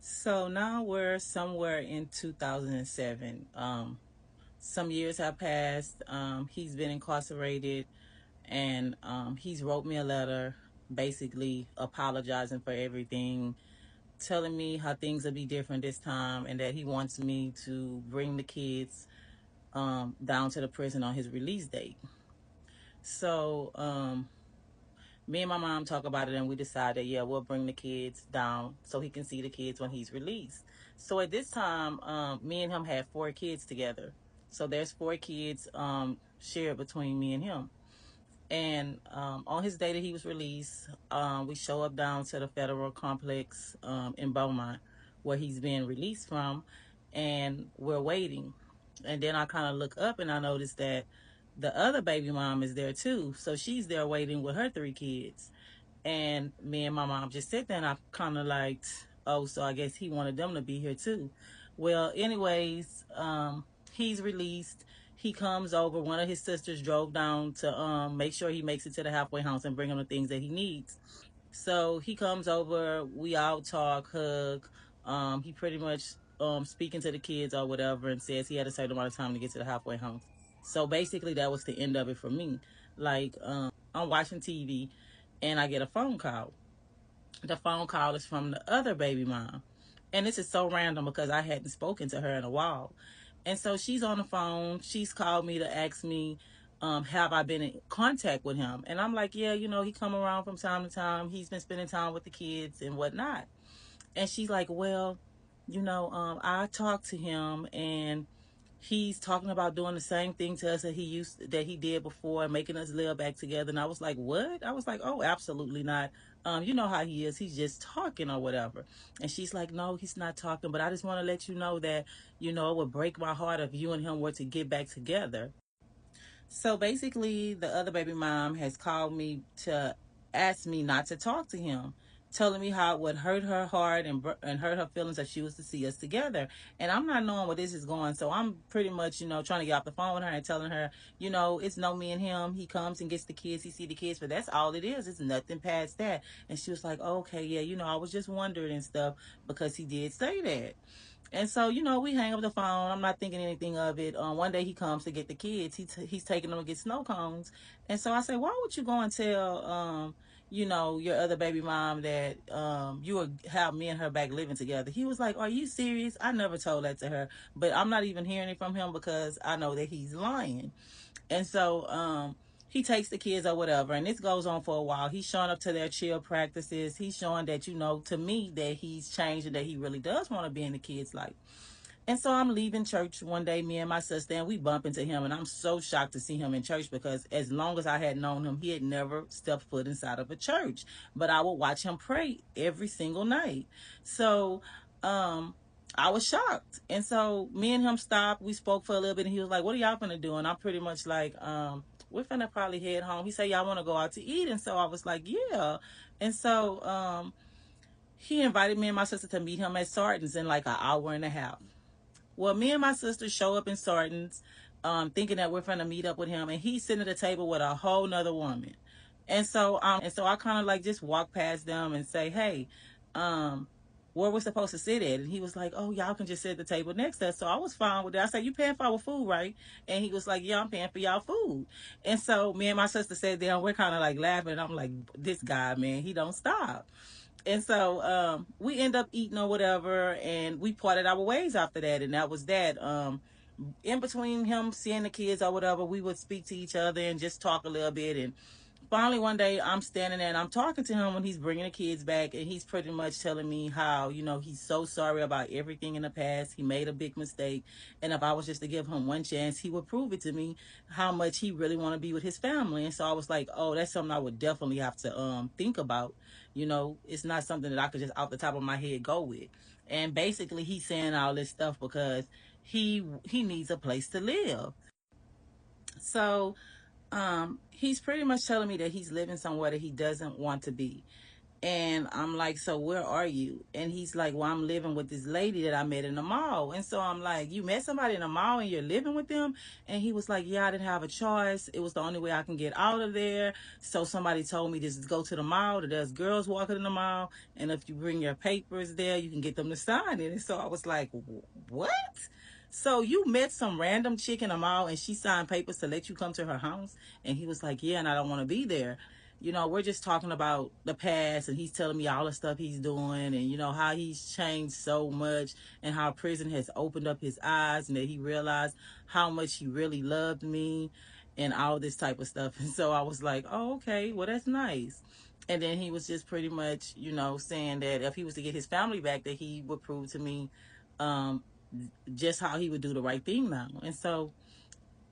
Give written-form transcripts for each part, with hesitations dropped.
So now we're somewhere in 2007. Some years have passed. He's been incarcerated, and he's wrote me a letter basically apologizing for everything, telling me how things will be different this time, and that he wants me to bring the kids down to the prison on his release date. So me and my mom talk about it, and we decided, yeah, we'll bring the kids down so he can see the kids when he's released. So at this time, me and him had four kids together. So there's four kids shared between me and him. And on his day that he was released, we show up down to the federal complex in Beaumont, where he's being released from, and we're waiting. And then I kind of look up and I notice that the other baby mom is there too. So she's there waiting with her three kids. And me and my mom just sit there, and I kind of like, oh, so I guess he wanted them to be here too. Well, anyways, he's released. He comes over. One of his sisters drove down to make sure he makes it to the halfway house and bring him the things that he needs. So he comes over. We all talk, hug. He pretty much speaking to the kids or whatever, and says he had a certain amount of time to get to the halfway house. So basically, that was the end of it for me. Like, I'm watching TV, and I get a phone call. The phone call is from the other baby mom. And this is so random because I hadn't spoken to her in a while. And so she's on the phone. She's called me to ask me, have I been in contact with him? And I'm like, yeah, he come around from time to time. He's been spending time with the kids and whatnot. And she's like, well, I talked to him, and he's talking about doing the same thing to us that he did before, making us live back together. And I was like, what? I was like, oh, absolutely not. You know how he is. He's just talking or whatever. And she's like, no, he's not talking. But I just want to let you know that, it would break my heart if you and him were to get back together. So basically, the other baby mom has called me to ask me not to talk to him, telling me how it would hurt her heart and hurt her feelings if she was to see us together. And I'm not knowing where this is going, so I'm pretty much, trying to get off the phone with her and telling her, it's no me and him. He comes and gets the kids, he see the kids, but that's all it is. It's nothing past that. And she was like, oh, okay, yeah, I was just wondering and stuff because he did say that. And so, we hang up the phone. I'm not thinking anything of it. One day he comes to get the kids. He's taking them to get snow cones. And so I say, why would you go and tell, your other baby mom that you would have me and her back living together? He was like, are you serious? I never told that to her. But I'm not even hearing it from him because I know that he's lying. And so he takes the kids or whatever, and this goes on for a while. He's showing up to their chill practices. He's showing that, to me, that he's changed and that he really does want to be in the kids' life. And so I'm leaving church one day, me and my sister, and we bump into him. And I'm so shocked to see him in church because as long as I had known him, he had never stepped foot inside of a church. But I would watch him pray every single night. So I was shocked. And so me and him stopped. We spoke for a little bit, and he was like, what are y'all gonna do? And I'm pretty much like, we're finna probably head home. He said, y'all want to go out to eat? And so I was like, yeah. And so he invited me and my sister to meet him at Sarton's in like an hour and a half. Well, me and my sister show up in Sarton's, thinking that we're gonna meet up with him, and he's sitting at the table with a whole nother woman. And so I kind of like just walk past them and say, hey, where we're supposed to sit at. And he was like, oh, y'all can just sit at the table next to us. So I was fine with that. I said, you paying for our food, right? And he was like, yeah, I'm paying for y'all food. And so me and my sister sat there, and we're kind of like laughing. And I'm like, this guy, man, he don't stop. And so we end up eating or whatever, and we parted our ways after that. And that was that. In between him seeing the kids or whatever, we would speak to each other and just talk a little bit. And finally one day I'm standing there and I'm talking to him when he's bringing the kids back, and he's pretty much telling me how, he's so sorry about everything in the past. He made a big mistake, and if I was just to give him one chance, he would prove it to me how much he really want to be with his family. And so I was like, oh, that's something I would definitely have to think about. It's not something that I could just off the top of my head go with. And basically he's saying all this stuff because he needs a place to live. So he's pretty much telling me that he's living somewhere that he doesn't want to be. And I'm like, so where are you? And he's like, well, I'm living with this lady that I met in the mall. And so I'm like, you met somebody in the mall and you're living with them? And he was like, yeah, I didn't have a choice. It was the only way I can get out of there. So somebody told me just go to the mall. That there's girls walking in the mall. And if you bring your papers there, you can get them to sign it. And so I was like, what? So you met some random chick in the mall and she signed papers to let you come to her house? And he was like, yeah, and I don't want to be there. We're just talking about the past, and he's telling me all the stuff he's doing, and how he's changed so much, and how prison has opened up his eyes, and that he realized how much he really loved me, and all this type of stuff. And so I was like, oh, okay, well, that's nice. And then he was just pretty much, saying that if he was to get his family back, that he would prove to me um, just how he would do the right thing now. And so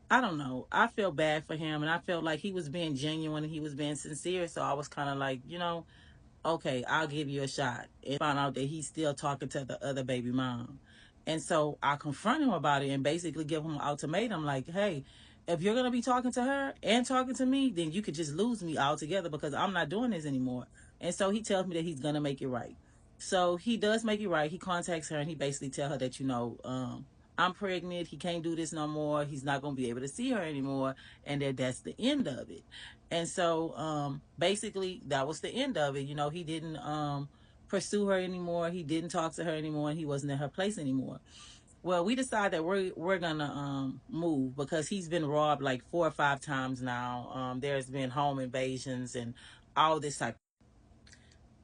I don't know. I felt bad for him, and I felt like he was being genuine and he was being sincere. So I was kind of like, okay, I'll give you a shot. And found out that he's still talking to the other baby mom. And so I confronted him about it and basically give him an ultimatum like, hey, if you're going to be talking to her and talking to me, then you could just lose me altogether because I'm not doing this anymore. And so he tells me that he's going to make it right. So he does make it right. He contacts her and he basically tell her that, I'm pregnant. He can't do this no more. He's not going to be able to see her anymore. And that's the end of it. And so basically that was the end of it. He didn't pursue her anymore. He didn't talk to her anymore, and he wasn't in her place anymore. Well, we decided that we're gonna move because he's been robbed like 4 or 5 times now. There's been home invasions and all this type.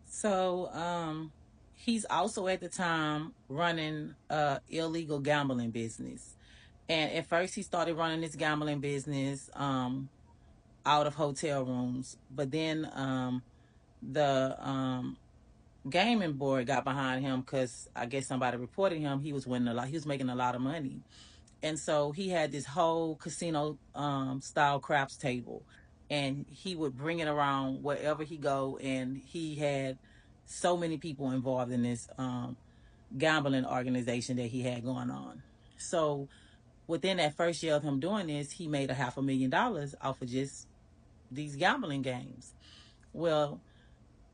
So he's also at the time running a illegal gambling business. And at first he started running this gambling business out of hotel rooms. But then the gaming board got behind him because I guess somebody reported him. He was winning a lot. He was making a lot of money. And so he had this whole casino style craps table. And he would bring it around wherever he go. And he had so many people involved in this gambling organization that he had going on. So within that first year of him doing this, he made a $500,000 off of just these gambling games. Well,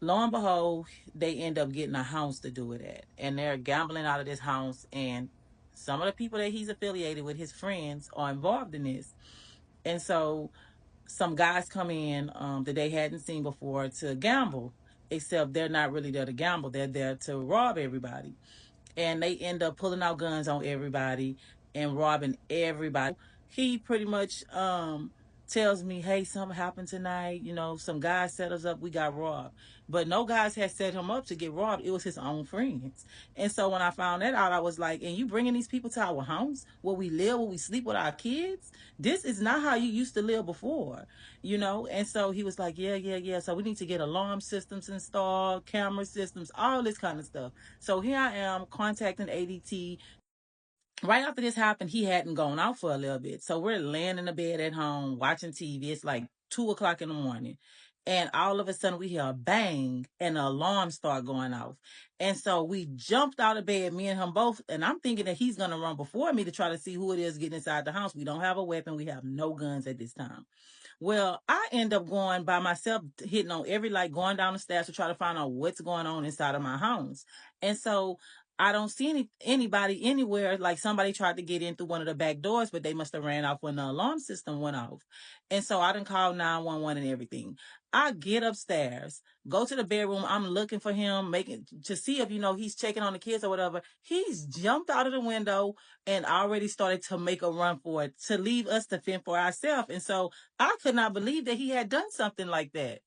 lo and behold, they end up getting a house to do it at. And they're gambling out of this house. And some of the people that he's affiliated with, his friends, are involved in this. And so some guys come in that they hadn't seen before to gamble, except they're not really there to gamble. They're there to rob everybody. And they end up pulling out guns on everybody and robbing everybody. He pretty much tells me, hey, something happened tonight. Some guys set us up. We got robbed. But no guys had set him up to get robbed. It was his own friends. And so when I found that out, I was like, and you bringing these people to our house where we live, where we sleep with our kids? This is not how you used to live before. And so he was like, yeah, yeah, yeah. So we need to get alarm systems installed, camera systems, all this kind of stuff. So here I am contacting ADT. Right after this happened, he hadn't gone out for a little bit. So we're laying in the bed at home watching TV. It's like 2 o'clock in the morning. And all of a sudden we hear a bang and the alarm start going off. And so we jumped out of bed, me and him both. And I'm thinking that he's going to run before me to try to see who it is getting inside the house. We don't have a weapon. We have no guns at this time. Well, I end up going by myself, hitting on every light, going down the stairs to try to find out what's going on inside of my house. And so I don't see anybody anywhere. Like somebody tried to get in through one of the back doors, but they must have ran off when the alarm system went off. And so I didn't call 911 and everything. I get upstairs, go to the bedroom. I'm looking for him, making to see if he's checking on the kids or whatever. He's jumped out of the window and already started to make a run for it to leave us to fend for ourselves. And so I could not believe that he had done something like that.